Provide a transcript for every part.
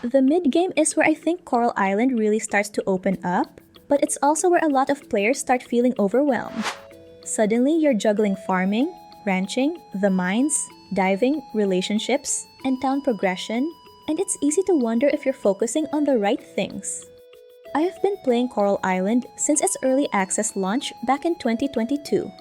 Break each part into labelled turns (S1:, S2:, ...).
S1: The mid-game is where I think Coral Island really starts to open up, but it's also where a lot of players start feeling overwhelmed. Suddenly, you're juggling farming, ranching, the mines, diving, relationships, and town progression, and it's easy to wonder if you're focusing on the right things. I have been playing Coral Island since its early access launch back in 2022,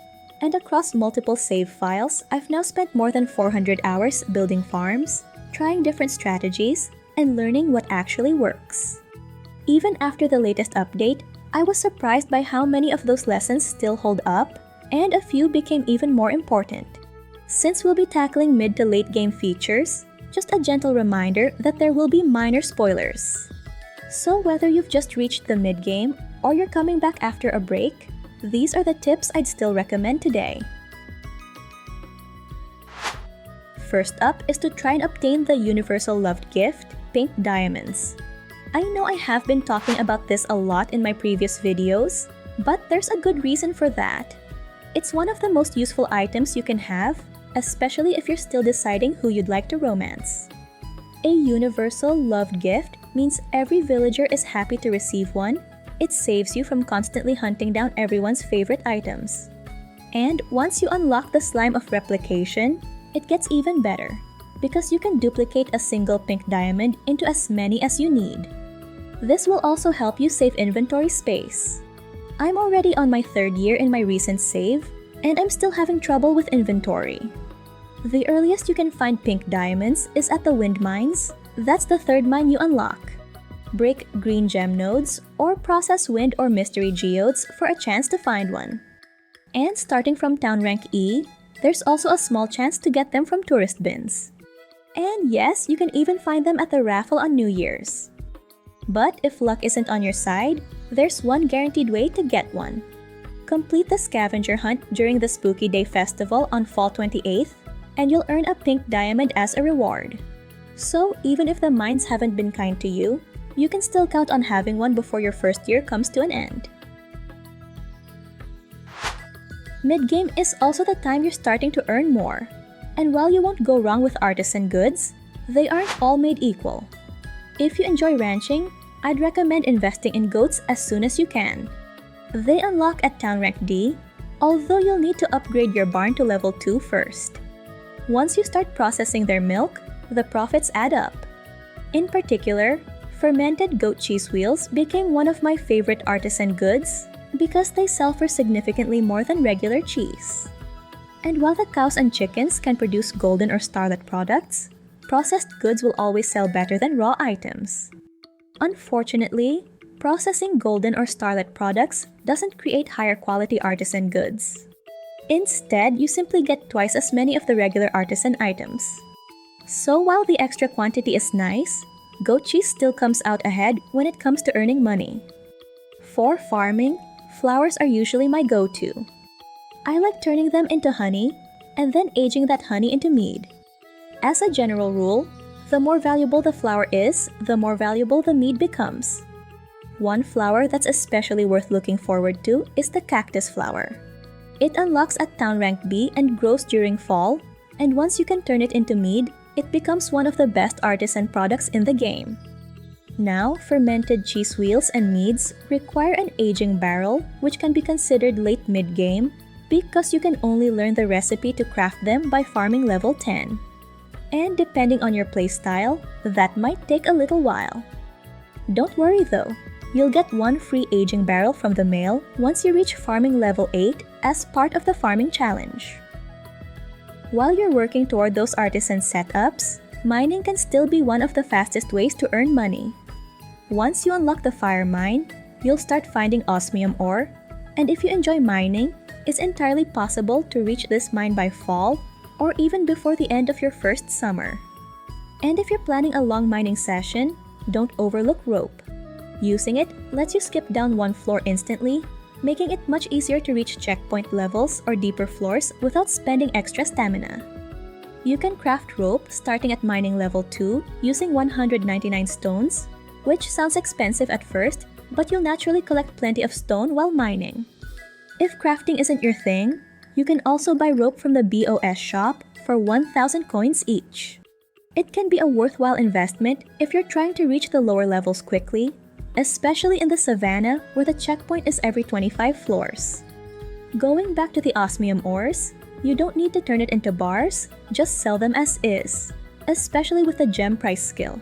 S1: and across multiple save files, I've now spent more than 400 hours building farms, trying different strategies, and learning what actually works. Even after the latest update, I was surprised by how many of those lessons still hold up, and a few became even more important. Since we'll be tackling mid to late game features, just a gentle reminder that there will be minor spoilers. So whether you've just reached the mid game or you're coming back after a break, these are the tips I'd still recommend today. First up is to try and obtain the universal loved gift, pink diamonds. I know I have been talking about this a lot in my previous videos, but there's a good reason for that. It's one of the most useful items you can have, especially if you're still deciding who you'd like to romance. A universal loved gift means every villager is happy to receive one. It saves you from constantly hunting down everyone's favorite items. And once you unlock the slime of replication, it gets even better, because you can duplicate a single pink diamond into as many as you need. This will also help you save inventory space. I'm already on my 3rd year in my recent save, and I'm still having trouble with inventory. The earliest you can find pink diamonds is at the wind mines. That's the 3rd mine you unlock. Break green gem nodes or process wind or mystery geodes for a chance to find one. And starting from town rank E, there's also a small chance to get them from tourist bins. And yes, you can even find them at the raffle on New Year's. But if luck isn't on your side, there's one guaranteed way to get one. Complete the scavenger hunt during the Spooky Day Festival on Fall 28th, and you'll earn a pink diamond as a reward. So even if the mines haven't been kind to you, you can still count on having one before your 1st year comes to an end. Mid-game is also the time you're starting to earn more. And while you won't go wrong with artisan goods, they aren't all made equal. If you enjoy ranching, I'd recommend investing in goats as soon as you can. They unlock at town rank D, although you'll need to upgrade your barn to level 2 first. Once you start processing their milk, the profits add up. In particular, fermented goat cheese wheels became one of my favorite artisan goods because they sell for significantly more than regular cheese. And while the cows and chickens can produce golden or starlet products, processed goods will always sell better than raw items. Unfortunately, processing golden or starlet products doesn't create higher quality artisan goods. Instead, you simply get twice as many of the regular artisan items. So while the extra quantity is nice, goat cheese still comes out ahead when it comes to earning money. For farming, flowers are usually my go-to. I like turning them into honey and then aging that honey into mead. As a general rule, the more valuable the flower is, the more valuable the mead becomes. One flower that's especially worth looking forward to is the cactus flower. It unlocks at town rank B and grows during fall, and once you can turn it into mead, it becomes one of the best artisan products in the game. Now, fermented cheese wheels and meads require an aging barrel, which can be considered late mid-game because you can only learn the recipe to craft them by farming level 10. And depending on your playstyle, that might take a little while. Don't worry though, you'll get one free aging barrel from the mail once you reach farming level 8 as part of the farming challenge. While you're working toward those artisan setups, mining can still be one of the fastest ways to earn money. Once you unlock the fire mine, you'll start finding osmium ore, and if you enjoy mining, it's entirely possible to reach this mine by fall or even before the end of your first summer. And if you're planning a long mining session, don't overlook rope. Using it lets you skip down one floor instantly, making it much easier to reach checkpoint levels or deeper floors without spending extra stamina. You can craft rope starting at mining level 2 using 199 stones, which sounds expensive at first, but you'll naturally collect plenty of stone while mining. If crafting isn't your thing, you can also buy rope from the BOS shop for 1,000 coins each. It can be a worthwhile investment if you're trying to reach the lower levels quickly, especially in the savannah where the checkpoint is every 25 floors. Going back to the osmium ores, you don't need to turn it into bars, just sell them as is, especially with the gem price skill.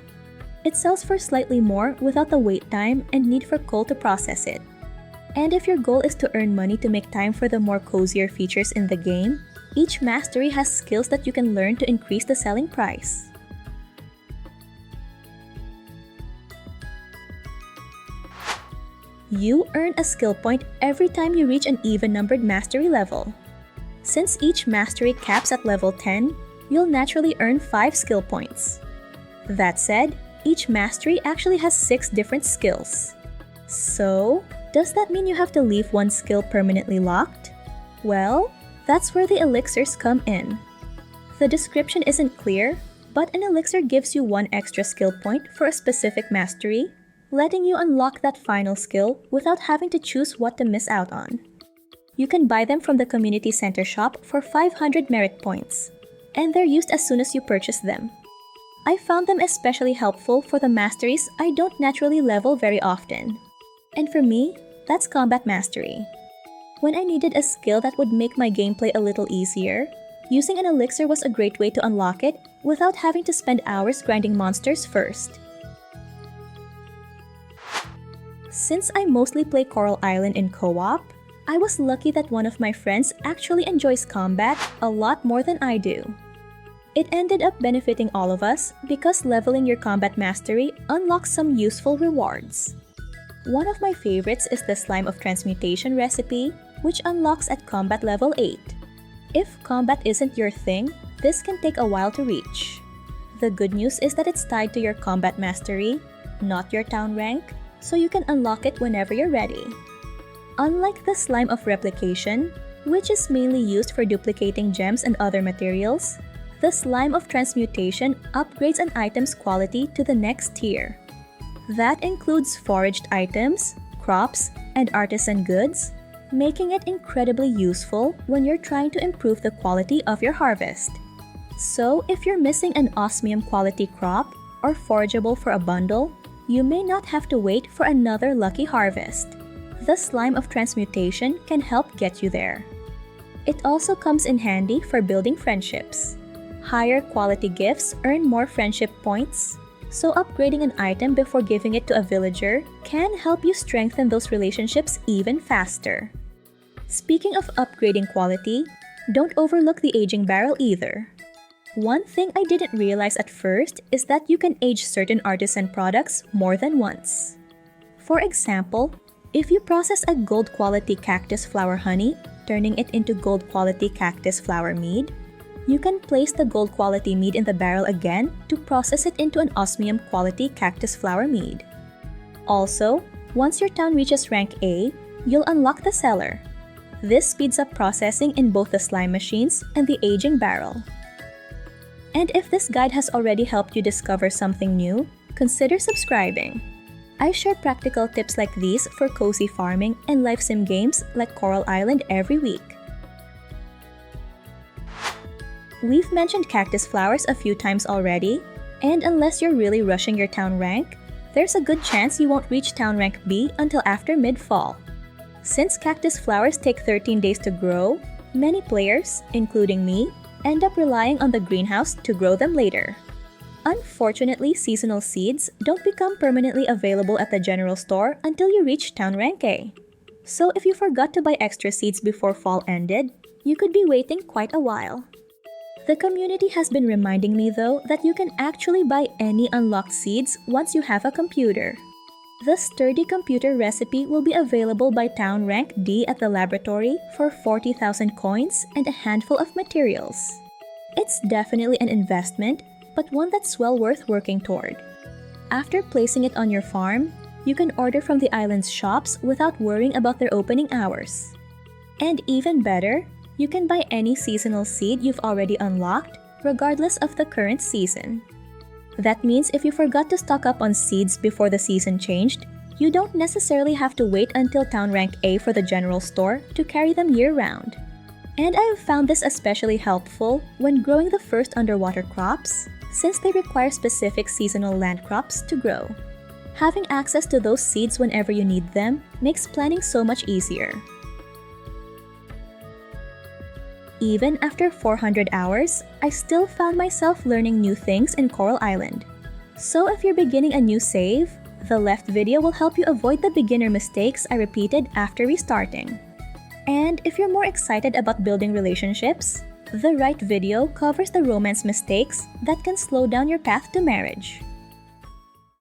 S1: It sells for slightly more without the wait time and need for coal to process it. And if your goal is to earn money to make time for the more cozier features in the game, each mastery has skills that you can learn to increase the selling price. You earn a skill point every time you reach an even-numbered mastery level. Since each mastery caps at level 10, you'll naturally earn 5 skill points. That said, each mastery actually has 6 different skills. So, does that mean you have to leave one skill permanently locked? Well, that's where the elixirs come in. The description isn't clear, but an elixir gives you 1 extra skill point for a specific mastery, letting you unlock that final skill without having to choose what to miss out on. You can buy them from the community center shop for 500 merit points, and they're used as soon as you purchase them. I found them especially helpful for the masteries I don't naturally level very often. And for me, that's combat mastery. When I needed a skill that would make my gameplay a little easier, using an elixir was a great way to unlock it without having to spend hours grinding monsters first. Since I mostly play Coral Island in co-op, I was lucky that one of my friends actually enjoys combat a lot more than I do. It ended up benefiting all of us because leveling your combat mastery unlocks some useful rewards. One of my favorites is the Slime of Transmutation recipe, which unlocks at combat level 8. If combat isn't your thing, this can take a while to reach. The good news is that it's tied to your combat mastery, not your town rank, so you can unlock it whenever you're ready. Unlike the Slime of Replication, which is mainly used for duplicating gems and other materials, the Slime of Transmutation upgrades an item's quality to the next tier. That includes foraged items, crops, and artisan goods, making it incredibly useful when you're trying to improve the quality of your harvest. So if you're missing an osmium quality crop or forageable for a bundle, you may not have to wait for another lucky harvest. The Slime of Transmutation can help get you there. It also comes in handy for building friendships. Higher quality gifts earn more friendship points, so upgrading an item before giving it to a villager can help you strengthen those relationships even faster. Speaking of upgrading quality, don't overlook the aging barrel either. One thing I didn't realize at first is that you can age certain artisan products more than once. For example, if you process a gold quality cactus flower honey, turning it into gold quality cactus flower mead, you can place the gold quality mead in the barrel again to process it into an osmium quality cactus flower mead. Also, once your town reaches rank A, you'll unlock the cellar. This speeds up processing in both the slime machines and the aging barrel. And if this guide has already helped you discover something new, consider subscribing. I share practical tips like these for cozy farming and life sim games like Coral Island every week. We've mentioned cactus flowers a few times already, and unless you're really rushing your town rank, there's a good chance you won't reach town rank B until after mid-fall. Since cactus flowers take 13 days to grow, many players, including me, end up relying on the greenhouse to grow them later. Unfortunately, seasonal seeds don't become permanently available at the general store until you reach town rank A. So if you forgot to buy extra seeds before fall ended, you could be waiting quite a while. The community has been reminding me though that you can actually buy any unlocked seeds once you have a computer. The sturdy computer recipe will be available by town rank D at the laboratory for 40,000 coins and a handful of materials. It's definitely an investment, but one that's well worth working toward. After placing it on your farm, you can order from the island's shops without worrying about their opening hours. And even better, you can buy any seasonal seed you've already unlocked, regardless of the current season. That means if you forgot to stock up on seeds before the season changed, you don't necessarily have to wait until town rank A for the general store to carry them year-round. And I've found this especially helpful when growing the first underwater crops, since they require specific seasonal land crops to grow. Having access to those seeds whenever you need them makes planning so much easier. Even after 400 hours, I still found myself learning new things in Coral Island. So if you're beginning a new save, the left video will help you avoid the beginner mistakes I repeated after restarting. And if you're more excited about building relationships, the right video covers the romance mistakes that can slow down your path to marriage.